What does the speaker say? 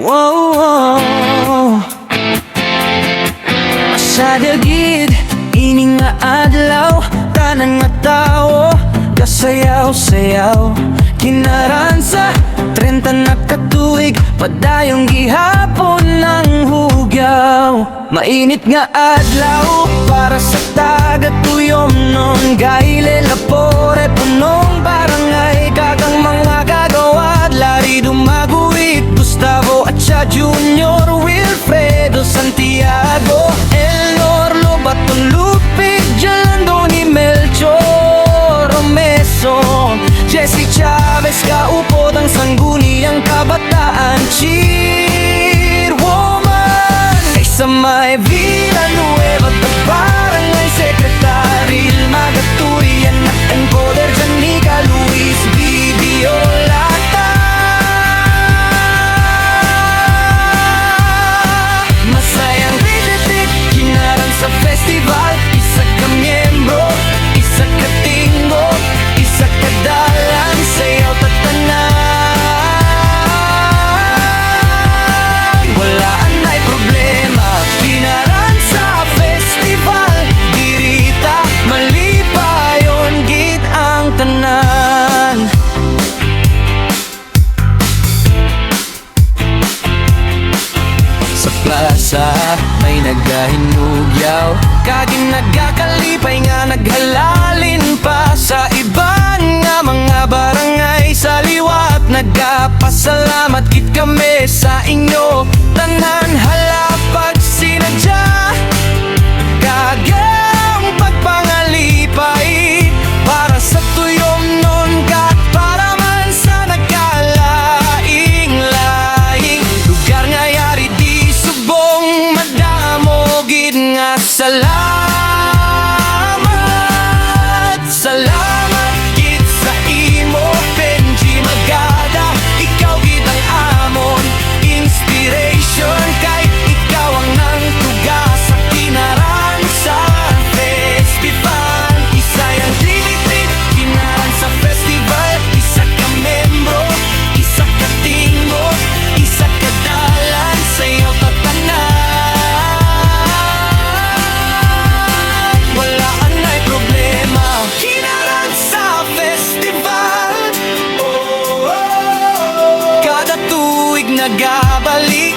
Wow, sa dagid ini nga adlaw, tanan nga tao kasayaw-sayaw. Kinaransa 30 na katuig, padayong gihapon ng hugyaw. Mainit nga adlaw para sa taga-tuyom non gaile lapore punong barangay, kagang mga kagawad lari dumaguit Gustavo at siya Junior, Wilfredo Santiago, Elnor Lobaton Lupig, Jalando ni Melchor Romeso, Jesse Chavez kaupod ang sangguniang kabataan cheerwoman. Ay sa may Villanueva at barangay sekretary Magaturian at encoder Janica Luis Bibiolata. Masayang riditik kinaran sa festival, isa ka miyembro, isa ka tinggo, isa ka dalan, sayaw tatanan. Walaan ay problema, kinaran sa festival, dirita, malipayon, git ang tanan. Sa plaza may nagahinugyaw, kaging nagakalipay nga naghalalin pa sa iban nga mga barangay sa liwat. Nagapasalamat git kami sa inyo tanan, halapag sinadya kagang pagpangalipay para sa tuyom nun kat para man sa nagkalaing-laing lugar nga yari di subong madamo gid nga salamat. Salamat gid sa imo Benji Magada, ikaw gid ang amon inspiration, kay ikaw ang nangtuga sa kinaran sa festival. Isa yang limited kinaran sa festival, isa ka membro, isa ka tinggo, isa ka dalan, sayaw tatanan. Walaan ay problema, kinaran sa festival. Kada tuig nagabalik